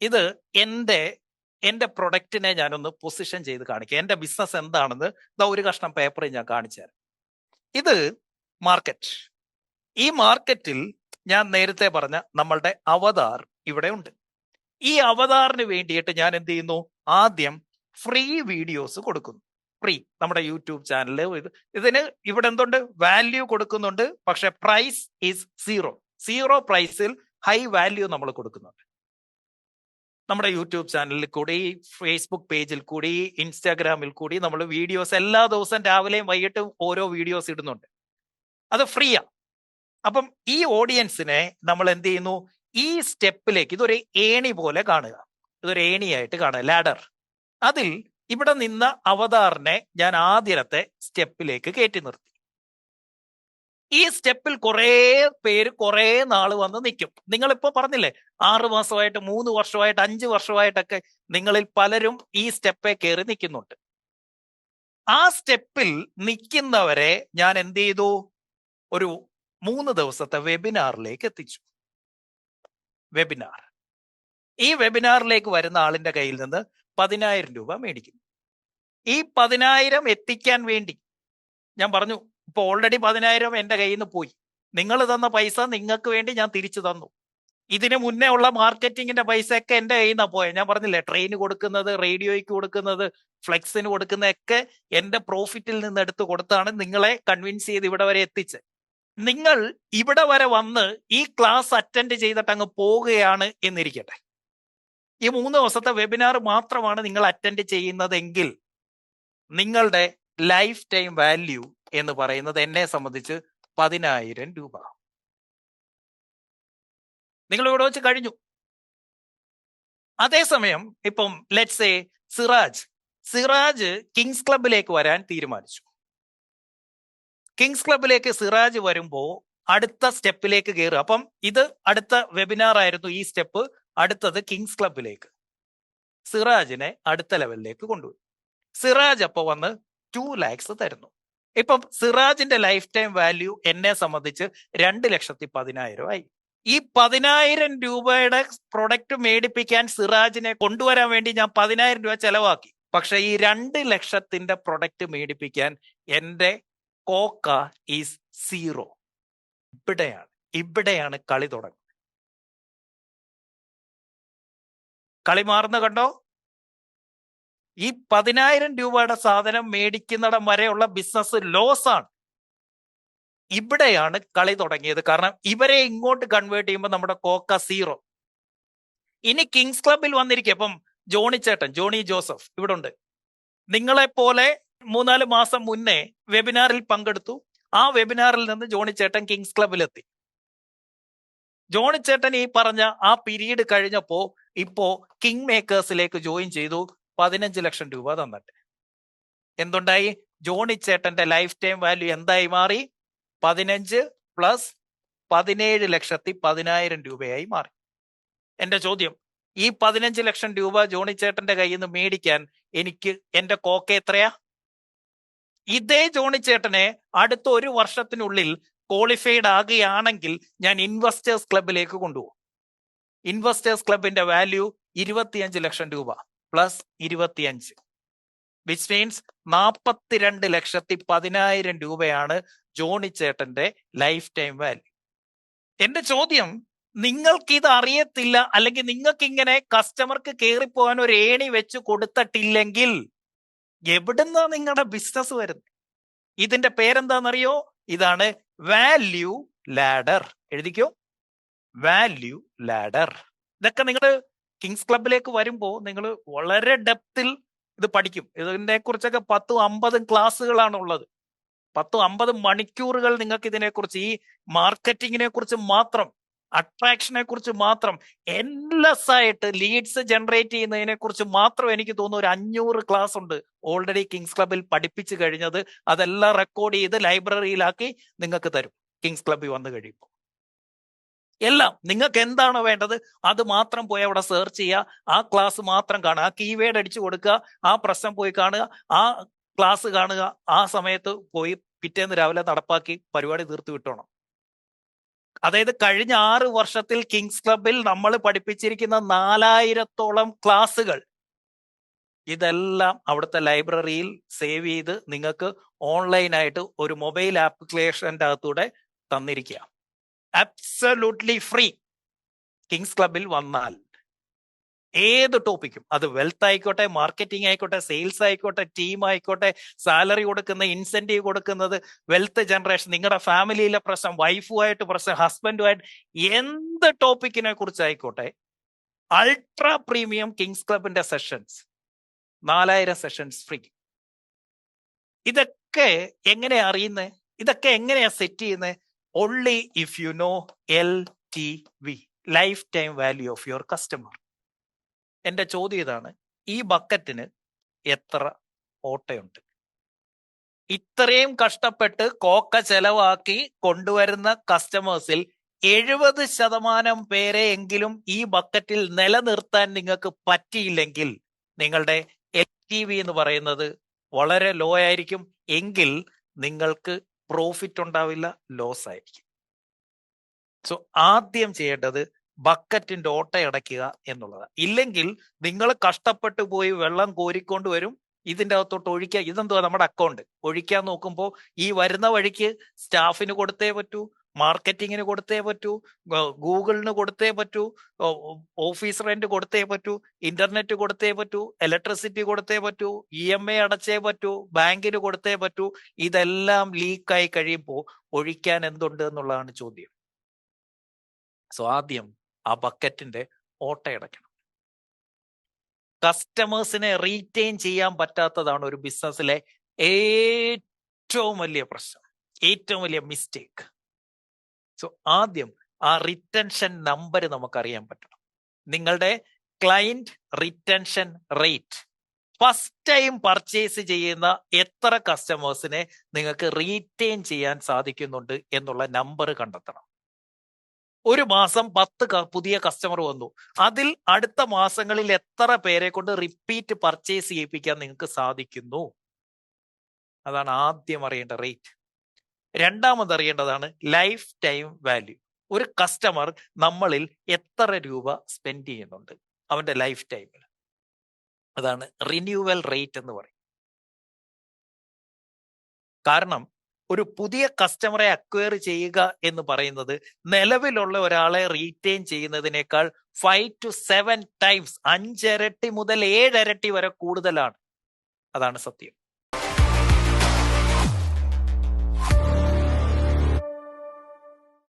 ഇത് എന്റെ എന്റെ പ്രൊഡക്റ്റിനെ ഞാനൊന്ന് പൊസിഷൻ ചെയ്ത് കാണിക്കാം. എന്റെ ബിസിനസ് എന്താണെന്ന് ഒരു കഷ്ണം പേപ്പറിൽ ഞാൻ കാണിച്ചു തരാം. ഇത് മാർക്കറ്റ്. ഈ മാർക്കറ്റിൽ ഞാൻ നേരത്തെ പറഞ്ഞ നമ്മളുടെ അവതാർ ഇവിടെ ഉണ്ട്. ഈ അവതാറിന് വേണ്ടിയിട്ട് ഞാൻ എന്ത് ചെയ്യുന്നു? ആദ്യം ഫ്രീ വീഡിയോസ് കൊടുക്കുന്നു. ഫ്രീ നമ്മുടെ യൂട്യൂബ് ചാനല് ഇതിന് ഇവിടെ എന്തുണ്ട്? വാല്യൂ കൊടുക്കുന്നുണ്ട്. പക്ഷെ പ്രൈസ് ഈസ് സീറോ പ്രൈസിൽ ഹൈ വാല്യൂ നമ്മൾ കൊടുക്കുന്നുണ്ട്. നമ്മുടെ യൂട്യൂബ് ചാനലിൽ കൂടി, ഫേസ്ബുക്ക് പേജിൽ കൂടി, ഇൻസ്റ്റാഗ്രാമിൽ കൂടി നമ്മൾ വീഡിയോസ് എല്ലാ ദിവസവും രാവിലെയും വൈകിട്ടും ഓരോ വീഡിയോസ് ഇടുന്നുണ്ട്. അത് ഫ്രീയാ. അപ്പം ഈ ഓഡിയൻസിനെ നമ്മൾ എന്ത് ചെയ്യുന്നു? ഈ സ്റ്റെപ്പിലേക്ക്, ഇതൊരു ഏണി പോലെ കാണുക. ഇതൊരു ഏണിയായിട്ട് കാണുക, ലാഡർ. അതിൽ ഇവിടെ നിന്ന അവതാറിനെ ഞാൻ ആദ്യത്തെ സ്റ്റെപ്പിലേക്ക് കയറ്റി നിർത്തി. ഈ സ്റ്റെപ്പിൽ കുറേ പേര് കുറേ നാൾ വന്ന് നിൽക്കും. നിങ്ങളിപ്പോ പറഞ്ഞില്ലേ 6 മാസമായിട്ട്, 3 വർഷമായിട്ട്, 5 വർഷമായിട്ടൊക്കെ നിങ്ങളിൽ പലരും ഈ സ്റ്റെപ്പെ കയറി നിൽക്കുന്നുണ്ട്. ആ സ്റ്റെപ്പിൽ നിൽക്കുന്നവരെ ഞാൻ എന്ത് ചെയ്തു? ഒരു 3 ദിവസത്തെ വെബിനാറിലേക്ക് എത്തിച്ചു. വെബിനാർ. ഈ വെബിനാറിലേക്ക് വരുന്ന ആളിന്റെ കയ്യിൽ നിന്ന് 10,000 രൂപ മേടിക്കുന്നു. ഈ 10,000 എത്തിക്കാൻ വേണ്ടി ഞാൻ പറഞ്ഞു, ഇപ്പൊ ഓൾറെഡി 10,000 എന്റെ കയ്യിൽ നിന്ന് പോയി. നിങ്ങൾ തന്ന പൈസ നിങ്ങൾക്ക് വേണ്ടി ഞാൻ തിരിച്ചു തന്നു. ഇതിന് മുന്നേ ഉള്ള മാർക്കറ്റിങ്ങിന്റെ പൈസ ഒക്കെ എന്റെ കയ്യിൽ നിന്നാ പോയത്. ഞാൻ പറഞ്ഞില്ലേ, ട്രെയിന് കൊടുക്കുന്നത്, റേഡിയോയ്ക്ക് കൊടുക്കുന്നത്, ഫ്ലെക്സിന് കൊടുക്കുന്നതൊക്കെ എന്റെ പ്രോഫിറ്റിൽ നിന്ന് എടുത്ത് കൊടുത്താണ് നിങ്ങളെ കൺവിൻസ് ചെയ്ത് ഇവിടെ വരെ എത്തിച്ച്. നിങ്ങൾ ഇവിടെ വരെ വന്ന് ഈ ക്ലാസ് അറ്റൻഡ് ചെയ്തിട്ട് അങ്ങ് പോവുകയാണ് എന്നിരിക്കട്ടെ. ഈ 3 ദിവസത്തെ വെബിനാർ മാത്രമാണ് നിങ്ങൾ അറ്റൻഡ് ചെയ്യുന്നതെങ്കിൽ നിങ്ങളുടെ ലൈഫ് ടൈം വാല്യൂ എന്ന് പറയുന്നത് എന്നെ സംബന്ധിച്ച് 10,000 രൂപ. നിങ്ങൾ ഇവിടെ വെച്ച് കഴിഞ്ഞു. അതേസമയം ഇപ്പം ലെറ്റ്സ് സേ സിറാജ് കിങ്സ് ക്ലബിലേക്ക് വരാൻ തീരുമാനിച്ചു. കിങ്സ് ക്ലബിലേക്ക് സിറാജ് വരുമ്പോ അടുത്ത സ്റ്റെപ്പിലേക്ക് കയറുക. അപ്പം ഇത് അടുത്ത വെബിനാർ ആയിരുന്നു ഈ സ്റ്റെപ്പ്. അടുത്തത് കിങ്സ് ക്ലബിലേക്ക്. സിറാജിനെ അടുത്ത ലെവലിലേക്ക് കൊണ്ടുപോയി. സിറാജ് അപ്പൊ വന്ന് 2 lakhs തരുന്നു. ഇപ്പം സിറാജിന്റെ ലൈഫ് ടൈം വാല്യൂ എന്നെ സംബന്ധിച്ച് 2,10,000 ആയി. ഈ 10,000 രൂപയുടെ പ്രൊഡക്റ്റ് മേടിപ്പിക്കാൻ സിറാജിനെ കൊണ്ടുവരാൻ വേണ്ടി ഞാൻ 10,000 രൂപ ചെലവാക്കി. പക്ഷെ ഈ 2 ലക്ഷത്തിന്റെ പ്രൊഡക്റ്റ് മേടിപ്പിക്കാൻ എന്റെ കോക്ക ഈസ് 0. ഇവിടെയാണ് കളി തുടങ്ങുന്നത്. കളി മാറുന്ന കണ്ടോ? ഈ 10,000 രൂപയുടെ സാധനം മേടിക്കുന്നിടം വരെയുള്ള ബിസിനസ് ലോസ് ആണ്. ഇവിടെയാണ് കളി തുടങ്ങിയത്. കാരണം ഇവരെ ഇങ്ങോട്ട് കൺവേർട്ട് ചെയ്യുമ്പോൾ നമ്മുടെ കോക്ക 0. ഇനി കിങ്സ് ക്ലബിൽ വന്നിരിക്കുക. അപ്പം ജോണി ജോസഫ് ഇവിടെ ഉണ്ട്. നിങ്ങളെ പോലെ 3-4 മാസം മുന്നേ വെബിനാറിൽ പങ്കെടുത്തു. ആ വെബിനാറിൽ നിന്ന് ജോണി ചേട്ടൻ കിങ്സ് ക്ലബിലെത്തി. ജോണി ചേട്ടൻ ഈ പറഞ്ഞ ആ പീരീഡ് കഴിഞ്ഞപ്പോ ഇപ്പോ കിങ് മേക്കേഴ്സിലേക്ക് ജോയിൻ ചെയ്തു. 15 ലക്ഷം രൂപ തന്നിട്ട് എന്തുണ്ടായി? ജോണി ചേട്ടന്റെ ലൈഫ് ടൈം വാല്യൂ എന്തായി മാറി? 15 + 17,10,000 രൂപയായി മാറി. എന്റെ ചോദ്യം, ഈ 15 ലക്ഷം രൂപ ജോണി ചേട്ടന്റെ കയ്യിൽ നിന്ന് മേടിക്കാൻ എനിക്ക് എന്റെ കോക്ക എത്രയാ? ഇതേ ജോണി ചേട്ടനെ അടുത്ത 1 വർഷത്തിനുള്ളിൽ ക്വാളിഫൈഡ് ആകുകയാണെങ്കിൽ ഞാൻ ഇൻവെസ്റ്റേഴ്സ് ക്ലബിലേക്ക് കൊണ്ടുപോകും. ഇൻവെസ്റ്റേഴ്സ് ക്ലബിന്റെ വാല്യൂ 25 ലക്ഷം രൂപ + 25, വിച്ച് മീൻസ് 42,10,000 രൂപയാണ് ജോണി ചേട്ടന്റെ ലൈഫ് ടൈം വാല്യൂ. എന്റെ ചോദ്യം, നിങ്ങൾക്ക് ഇത് അറിയത്തില്ല, അല്ലെങ്കിൽ നിങ്ങൾക്ക് ഇങ്ങനെ കസ്റ്റമർക്ക് കയറിപ്പോകാൻ ഒരു ഏണി വെച്ച് കൊടുത്തിട്ടില്ലെങ്കിൽ എവിടുന്നാ നിങ്ങളുടെ ബിസിനസ് വരുന്നത്? ഇതിന്റെ പേരെന്താണെന്നറിയോ? ഇതാണ് വാല്യൂ ലാഡർ. എഴുതിക്കോ, വാല്യൂ ലാഡർ. ഇതൊക്കെ നിങ്ങൾ കിങ്സ് ക്ലബിലേക്ക് വരുമ്പോൾ നിങ്ങൾ വളരെ ഡെപ്തിൽ ഇത് പഠിക്കും. ഇതിനെ കുറിച്ചൊക്കെ 10-50 ക്ലാസ്സുകളാണ് ഉള്ളത്. 10-50 മണിക്കൂറുകൾ നിങ്ങൾക്ക് ഇതിനെക്കുറിച്ച്, ഈ മാർക്കറ്റിങ്ങിനെ കുറിച്ച് മാത്രം, അട്രാക്ഷനെ കുറിച്ച് മാത്രം, എൻലെസ് ആയിട്ട് ലീഡ്സ് ജനറേറ്റ് ചെയ്യുന്നതിനെ കുറിച്ച് മാത്രം എനിക്ക് തോന്നുന്നു ഒരു 500 ക്ലാസ് ഉണ്ട് ഓൾറെഡി കിങ്സ് ക്ലബിൽ പഠിപ്പിച്ചു കഴിഞ്ഞത്. അതെല്ലാം റെക്കോർഡ് ചെയ്ത് ലൈബ്രറിയിലാക്കി നിങ്ങൾക്ക് തരും കിങ്സ് ക്ലബിൽ വന്നു കഴിയുമ്പോൾ. എല്ലാം നിങ്ങൾക്ക് എന്താണോ വേണ്ടത് അത് മാത്രം പോയി അവിടെ സെർച്ച് ചെയ്യുക, ആ ക്ലാസ് മാത്രം കാണുക, ആ കീവേഡ് അടിച്ചു കൊടുക്കുക, ആ പ്രശ്നം പോയി കാണുക, ആ ക്ലാസ് കാണുക, ആ സമയത്ത് പോയി പിറ്റേന്ന് രാവിലെ നടപ്പാക്കി പരിപാടി തീർത്ത് വിട്ടോണം. അതായത് കഴിഞ്ഞ 6 വർഷത്തിൽ കിങ്സ് ക്ലബിൽ നമ്മൾ പഠിപ്പിച്ചിരിക്കുന്ന 4000-ഓളം ക്ലാസ്സുകൾ ഇതെല്ലാം അവിടുത്തെ ലൈബ്രറിയിൽ സേവ് ചെയ്ത് നിങ്ങൾക്ക് ഓൺലൈനായിട്ട് ഒരു മൊബൈൽ ആപ്ലിക്കേഷൻ്റെ അകത്തൂടെ തന്നിരിക്കുക. Absolutely free. കിങ്സ് ക്ലബിൽ വന്നാൽ ഏത് ടോപ്പിക്കും, അത് വെൽത്ത് ആയിക്കോട്ടെ, മാർക്കറ്റിംഗ് ആയിക്കോട്ടെ, സെയിൽസ് ആയിക്കോട്ടെ, ടീം ആയിക്കോട്ടെ, സാലറി കൊടുക്കുന്ന, ഇൻസെന്റീവ് കൊടുക്കുന്നത്, വെൽത്ത് ജനറേഷൻ, നിങ്ങളുടെ ഫാമിലിയിലെ പ്രശ്നം, വൈഫുമായിട്ട് പ്രശ്നം, ഹസ്ബൻഡുമായിട്ട്, എന്ത് ടോപ്പിക്കിനെ കുറിച്ചായിക്കോട്ടെ, അൾട്രാ പ്രീമിയം കിങ്സ് ക്ലബിന്റെ സെഷൻസ് 4000 സെഷൻസ് ഫ്രീ. ഇതൊക്കെ എങ്ങനെയാ അറിയുന്നത്? ഇതൊക്കെ എങ്ങനെയാ സെറ്റ് ചെയ്യുന്നത്? Only if you know LTV, life time value of your customer. എന്റെ ചോദ്യം ഇതാണ്, ഈ ബക്കറ്റിന് എത്ര ഓട്ടയുണ്ട്? ഇത്രയും കഷ്ടപ്പെട്ട് കോക്ക ചെലവാക്കി കൊണ്ടുവരുന്ന കസ്റ്റമേഴ്സിൽ 70% പേരെ എങ്കിലും ഈ ബക്കറ്റിൽ നിലനിർത്താൻ നിങ്ങൾക്ക് പറ്റിയില്ലെങ്കിൽ നിങ്ങളുടെ LTV എന്ന് പറയുന്നത് വളരെ ലോ ആയിരിക്കും. എങ്കിൽ നിങ്ങൾക്ക് പ്രോഫിറ്റ് ഉണ്ടാവില്ല, ലോസ് ആയിരിക്കും. സോ ആദ്യം ചെയ്യേണ്ടത് ബക്കറ്റിന്റെ ഓട്ട അടയ്ക്കുക എന്നുള്ളതാണ്. ഇല്ലെങ്കിൽ നിങ്ങൾ കഷ്ടപ്പെട്ടു പോയി വെള്ളം കോരിക്കൊണ്ട് വരും, ഇതിന്റെ അകത്തോട്ട് ഒഴിക്കുക. ഇതെന്തുവാ? നമ്മുടെ അക്കൗണ്ട് ഒഴിക്കാൻ നോക്കുമ്പോൾ ഈ വരുന്ന വഴിക്ക് സ്റ്റാഫിന് കൊടുത്തേ പറ്റൂ, മാർക്കറ്റിങ്ങിന് കൊടുത്തേ പറ്റൂ, ഗൂഗിളിന് കൊടുത്തേ പറ്റൂ, ഓഫീസ് റെന്റ് കൊടുത്തേ പറ്റൂ, ഇന്റർനെറ്റ് കൊടുത്തേ പറ്റൂ, ഇലക്ട്രിസിറ്റി കൊടുത്തേ പറ്റൂ, EMI അടച്ചേ പറ്റൂ, ബാങ്കിന് കൊടുത്തേ പറ്റൂ. ഇതെല്ലാം ലീക്കായി കഴിയുമ്പോൾ ഒഴിക്കാൻ എന്തുണ്ട് എന്നുള്ളതാണ് ചോദ്യം. സോ ആദ്യം ആ ബക്കറ്റിന്റെ ഓട്ടയടയ്ക്കണം. കസ്റ്റമേഴ്സിനെ റീറ്റെയിൻ ചെയ്യാൻ പറ്റാത്തതാണ് ഒരു ബിസിനസ്സിലെ ഏറ്റവും വലിയ പ്രശ്നം, ഏറ്റവും വലിയ മിസ്റ്റേക്ക്. സോ ആദ്യം ആ റിറ്റൻഷൻ നമ്പർ നമുക്കറിയാൻ പറ്റണം. നിങ്ങളുടെ client retention rate, first time purchase ചെയ്യുന്ന എത്ര കസ്റ്റമേഴ്സിനെ നിങ്ങൾക്ക് റീറ്റെയിൻ ചെയ്യാൻ സാധിക്കുന്നുണ്ട് എന്നുള്ള നമ്പർ കണ്ടെത്തണം. ഒരു മാസം 10 പുതിയ കസ്റ്റമർ വന്നു, അതിൽ അടുത്ത മാസങ്ങളിൽ എത്ര പേരെ കൊണ്ട് റിപ്പീറ്റ് പർച്ചേസ് ചെയ്യിപ്പിക്കാൻ നിങ്ങൾക്ക് സാധിക്കുന്നു? അതാണ് ആദ്യം അറിയേണ്ട റേറ്റ്. രണ്ടാമത് അറിയേണ്ടതാണ് ലൈഫ് ടൈം വാല്യൂ. ഒരു കസ്റ്റമർ നമ്മളിൽ എത്ര രൂപ സ്പെൻഡ് ചെയ്യുന്നുണ്ട് അവന്റെ ലൈഫ് ടൈമിൽ. അതാണ് റിന്യൂവൽ റേറ്റ് എന്ന് പറയും. കാരണം ഒരു പുതിയ കസ്റ്റമറെ അക്വയർ ചെയ്യുക എന്ന് പറയുന്നത് നിലവിലുള്ള ഒരാളെ റീറ്റെയിൻ ചെയ്യുന്നതിനേക്കാൾ 5 to 7 ടൈംസ്, 5 ഇരട്ടി മുതൽ 7 ഇരട്ടി വരെ കൂടുതലാണ്. അതാണ് സത്യം.